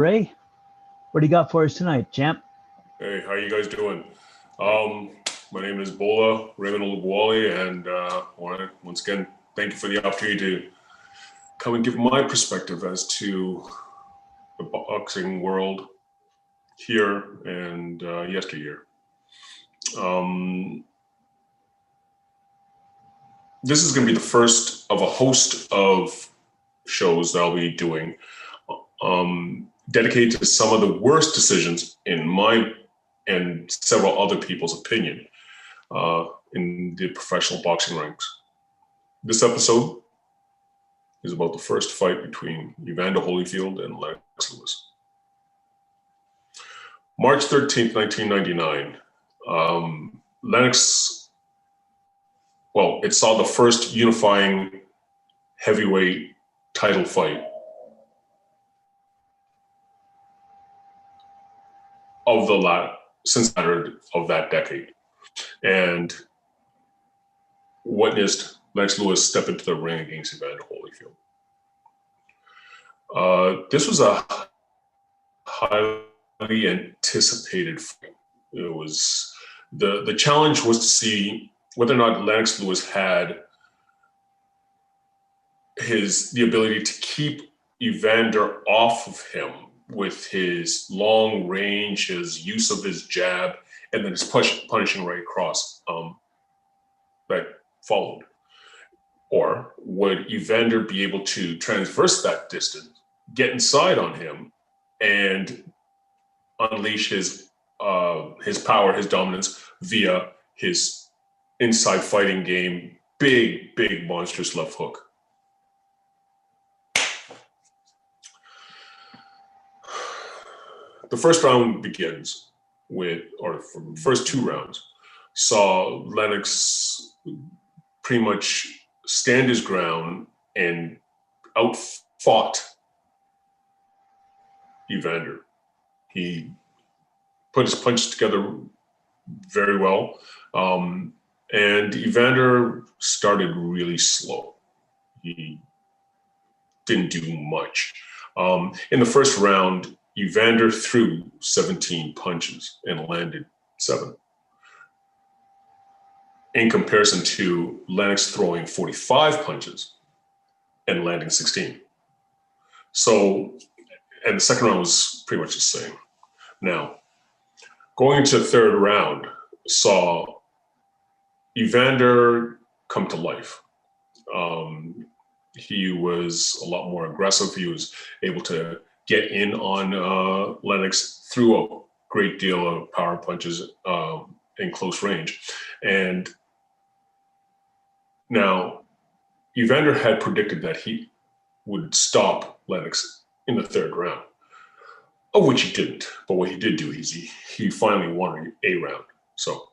Ray, what do you got for us tonight, champ? Hey, how you guys doing? Um, my name is Bola Ray, and I want to once again thank you for the opportunity to come and give my perspective as to the boxing world here and yesteryear. Um, this is going to be the first of a host of shows that I'll be doing dedicated to some of the worst decisions in my and several other people's opinion in the professional boxing ranks. This episode is about the first fight between Evander Holyfield and Lennox Lewis. March 13th, 1999, Lennox, it saw the first unifying heavyweight title fight of since of that decade, and witnessed Lennox Lewis step into the ring against Evander Holyfield. This was a highly anticipated fight. It was the challenge was to see whether or not Lennox Lewis had the ability to keep Evander off of him with his long range, his use of his jab, and then his punishing right across that followed. Or would Evander be able to transverse that distance, get inside on him, and unleash his power, his dominance via his inside fighting game, big, monstrous left hook? The first round begins from the first two rounds, saw Lennox pretty much stand his ground and outfought Evander. He put his punches together very well, and Evander started really slow. He didn't do much. In the first round, Evander threw 17 punches and landed 7. In comparison to Lennox throwing 45 punches and landing 16. So, and the second round was pretty much the same. Now, going into the third round, saw Evander come to life. He was a lot more aggressive. He was able to get in on Lennox through a great deal of power punches in close range. And now, Evander had predicted that he would stop Lennox in the third round, of which he didn't. But what he did do is he finally won a round. So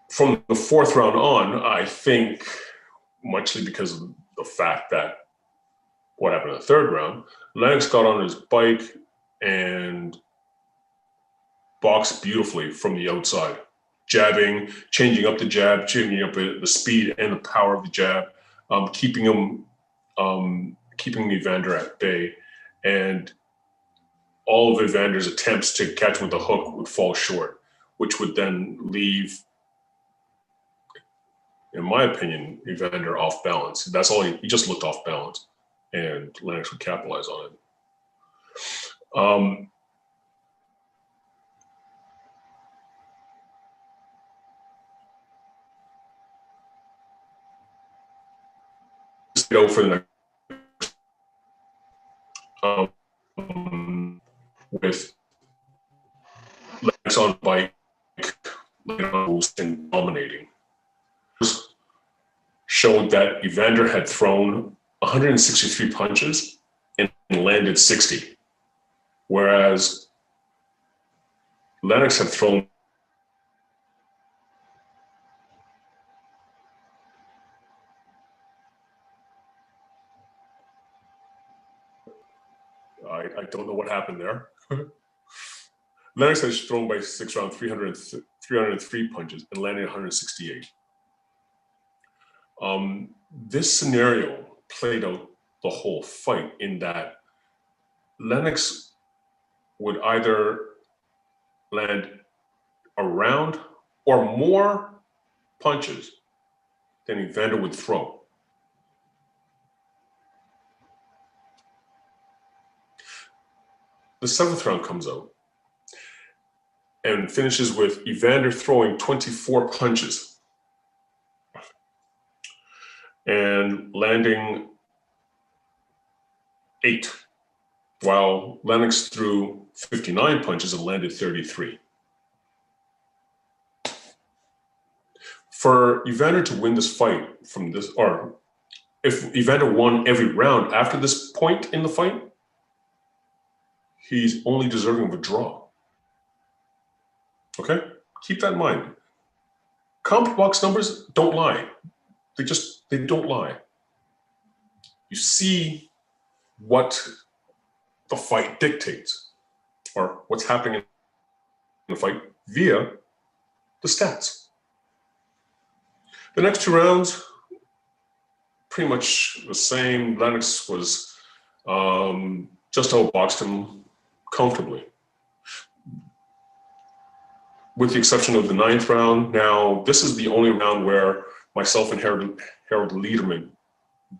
from the fourth round on, I think, muchly because of the fact that what happened in the third round, Lennox got on his bike and boxed beautifully from the outside, jabbing, changing up the jab, changing up the speed and the power of the jab, keeping Evander at bay, and all of Evander's attempts to catch with the hook would fall short, which would then leave, in my opinion, Evander off balance. That's all he just looked off balance, and Lennox would capitalize on it. Go for the next with Lennox on bike and dominating. Showed that Evander had thrown 163 punches and landed 60, whereas Lennox had thrown I don't know what happened there. Lennox has thrown by 6 rounds 303 punches and landed 168. This scenario played out the whole fight, in that Lennox would either land around or more punches than Evander would throw. The 7th round comes out and finishes with Evander throwing 24 punches and landing 8, while Lennox threw 59 punches and landed 33. For Evander to win this fight from this, or if Evander won every round after this point in the fight, he's only deserving of a draw. Okay? Keep that in mind. CompuBox numbers don't lie. They don't lie. You see what the fight dictates, or what's happening in the fight via the stats. The next 2 rounds, pretty much the same. Lennox was just outboxed him comfortably, with the exception of the 9th round. Now, this is the only round where myself and Harold Lederman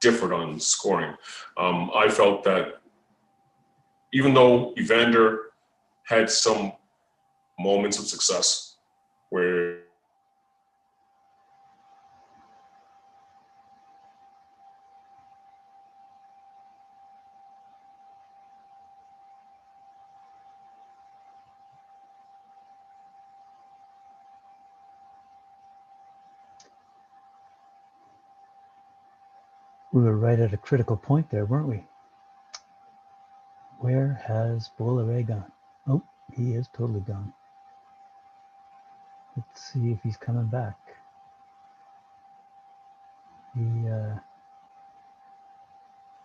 differed on scoring. I felt that even though Evander had some moments of success where We were right at a critical point there, weren't we? Where has Bola Ray gone? Oh, he is totally gone. Let's see if he's coming back.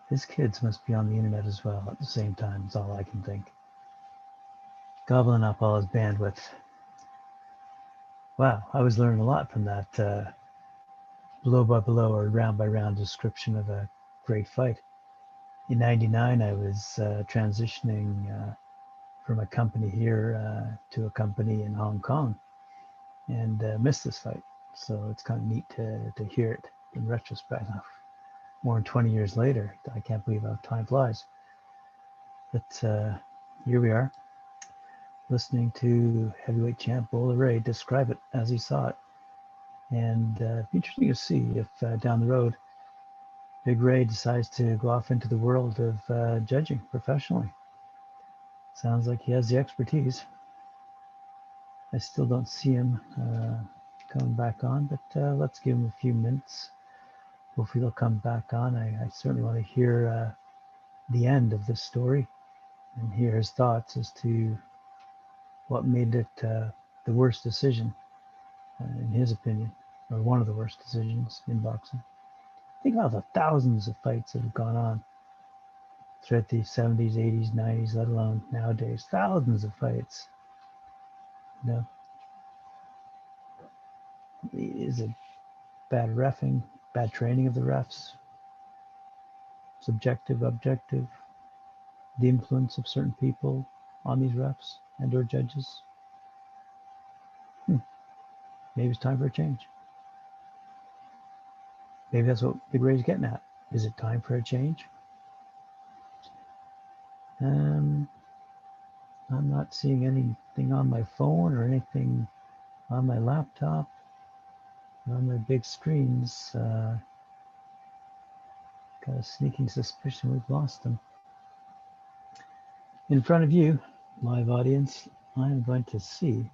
His kids must be on the internet as well at the same time, is all I can think. Gobbling up all his bandwidth. Wow, I was learning a lot from that blow by blow or round by round description of a great fight. In '99, I was transitioning from a company here to a company in Hong Kong, and missed this fight. So it's kind of neat to hear it in retrospect. More than 20 years later, I can't believe how time flies. But here we are, listening to heavyweight champ Bola Ray describe it as he saw it. And it'd be interesting to see if down the road, Big Ray decides to go off into the world of judging professionally. Sounds like he has the expertise. I still don't see him coming back on, but let's give him a few minutes. Hopefully he'll come back on. I certainly want to hear the end of this story and hear his thoughts as to what made it the worst decision, in his opinion, or one of the worst decisions in boxing. Think about the thousands of fights that have gone on throughout the 70s, 80s, 90s, let alone nowadays. Thousands of fights. You know, is it bad reffing, bad training of the refs, subjective, objective, the influence of certain people on these refs and or judges? Maybe it's time for a change. Maybe that's what Big Ray's getting at. Is it time for a change? I'm not seeing anything on my phone or anything on my laptop or on my big screens. Got a sneaking suspicion we've lost him. In front of you, live audience, I'm going to see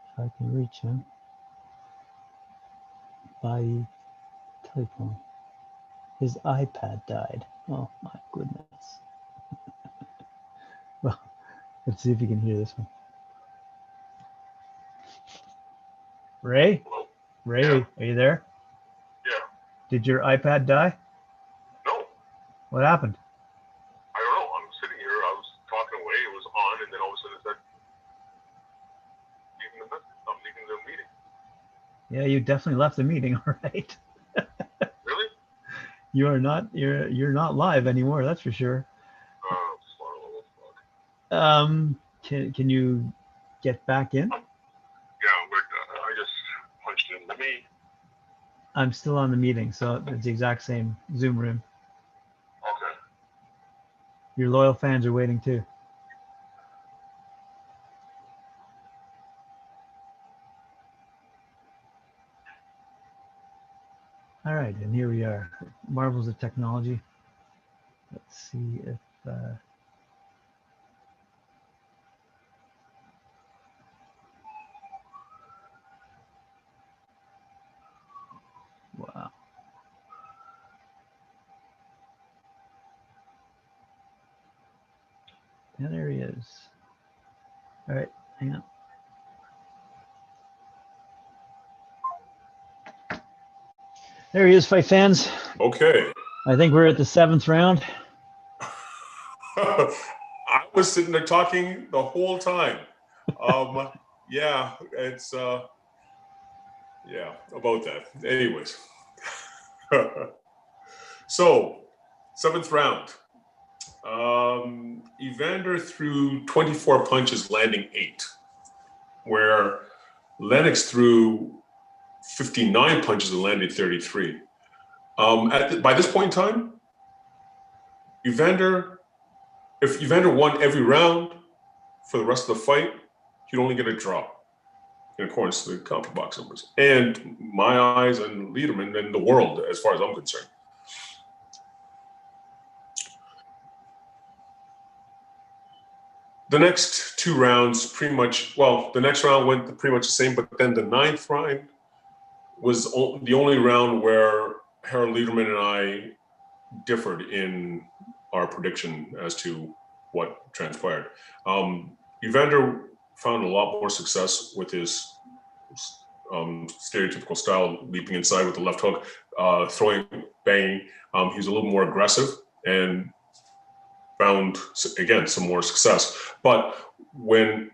if I can reach him by telephone. His iPad died. Oh my goodness. Well, let's see if you can hear this one. Ray? Ray, Yeah. Are you there? Yeah. Did your iPad die? No, What happened? I don't know. I'm sitting here. I was talking away. It was on, and then all of a sudden it said, I'm leaving the meeting. Yeah, you definitely left the meeting, all right. Really? You are not. You're not live anymore. That's for sure. Can you get back in? Yeah, I just punched in the meet. I'm still on the meeting, so it's the exact same Zoom room. Okay. Your loyal fans are waiting too. All right, and here we are. Marvels of technology. Let's see if wow. And there he is. All right, hang on. There he is, fight fans. Okay. I think we're at the 7th round. I was sitting there talking the whole time. Yeah, it's yeah, about that. Anyways. So, 7th round. Evander threw 24 punches, landing 8, where Lennox threw 59 punches and landed 33. By this point in time, if Evander won every round for the rest of the fight, he'd only get a draw, in accordance to the CompuBox numbers. And my eyes and Lederman and the world, as far as I'm concerned. The next 2 rounds pretty much, well, the next round went pretty much the same, but then the 9th round was the only round where Harold Lederman and I differed in our prediction as to what transpired. Evander found a lot more success with his stereotypical style, leaping inside with the left hook, throwing, banging. He was a little more aggressive and found, again, some more success. But when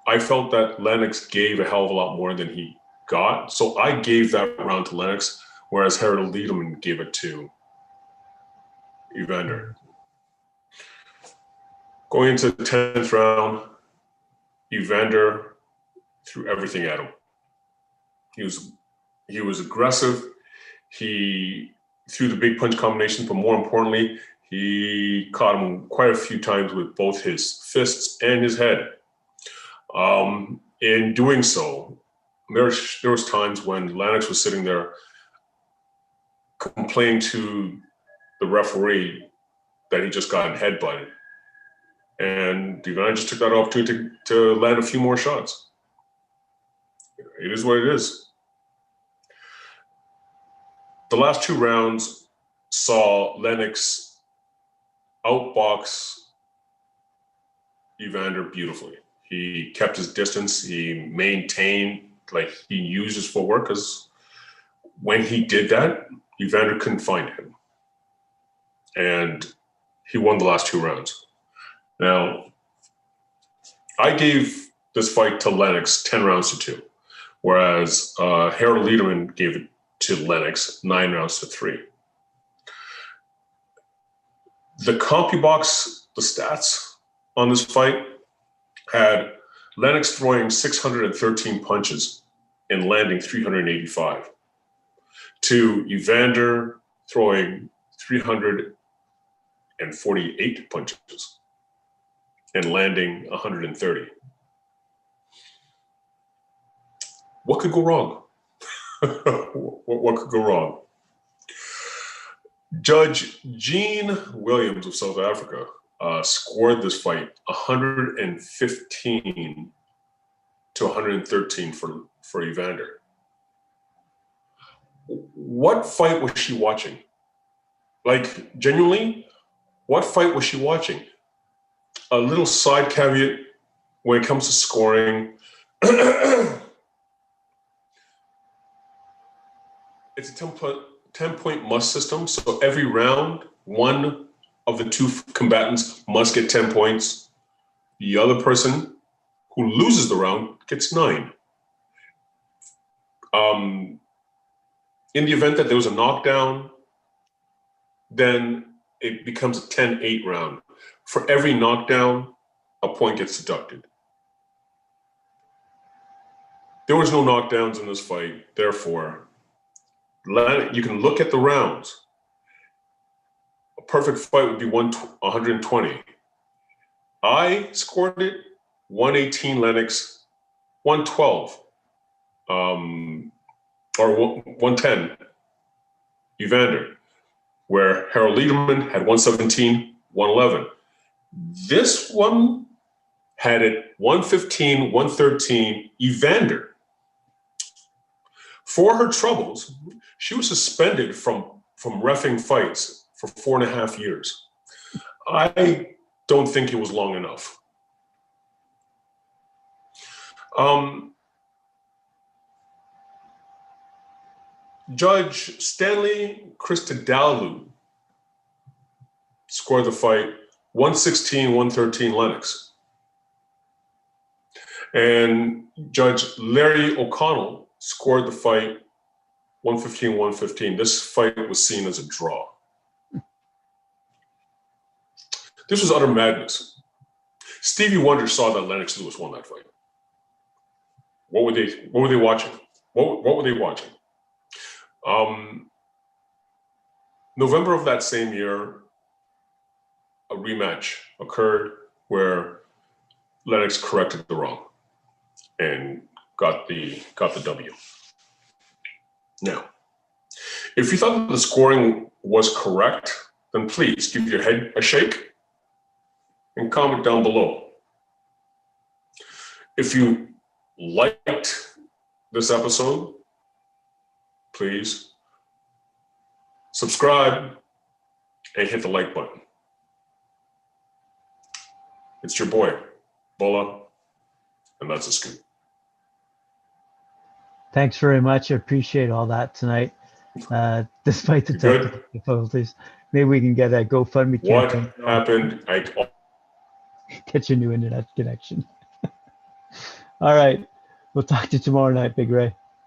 I felt that Lennox gave a hell of a lot more than he got, so I gave that round to Lennox, whereas Harold Lederman gave it to Evander. Going into the 10th round, Evander threw everything at him. He was aggressive. He threw the big punch combinations, but more importantly, he caught him quite a few times with both his fists and his head. In doing so, there was times when Lennox was sitting there complaining to the referee that he just got headbutted. And Evander just took that opportunity to land a few more shots. It is what it is. The last 2 rounds saw Lennox outbox Evander beautifully. He kept his distance. He maintained, like, he used his footwork, because when he did that, Evander couldn't find him. And he won the last 2 rounds. Now, I gave this fight to Lennox 10 rounds to 2, whereas Harold Lederman gave it to Lennox 9 rounds to 3. The CompuBox, the stats on this fight had Lennox throwing 613 punches and landing 385, to Evander throwing 348 punches and landing 130. What could go wrong? What could go wrong? Judge Gene Williams of South Africa scored this fight 115 to 113 for Evander. What fight was she watching? Like, genuinely, what fight was she watching? A little side caveat when it comes to scoring. It's a 10-point must system. So every round, one of the 2 combatants must get 10 points. The other person who loses the round gets 9. In the event that there was a knockdown then it becomes a 10-8 round. For every knockdown, a point gets deducted. There was no knockdowns in this fight. Therefore, you can look at the rounds. A perfect fight would be 120. I scored it 118 Lennox, 112, or 110 Evander, where Harold Lederman had 117, 111. This one had it 115, 113 Evander. For her troubles, she was suspended from reffing fights for 4.5 years. I don't think it was long enough. Judge Stanley Christodoulou scored the fight 116, 113 Lennox. And Judge Larry O'Connell scored the fight 115, 115. This fight was seen as a draw. This was utter madness. Stevie Wonder saw that Lennox Lewis won that fight. What were they watching? What were they watching? November of that same year, a rematch occurred where Lennox corrected the wrong and got the W. Now, if you thought that the scoring was correct, then please give your head a shake and comment down below. If you liked this episode, please subscribe and hit the like button. It's your boy, Bola, and that's a scoop. Thanks very much. I appreciate all that tonight. Despite the technical difficulties, maybe we can get a GoFundMe campaign. What happened? Get your new internet connection. All right. We'll talk to you tomorrow night, Big Ray.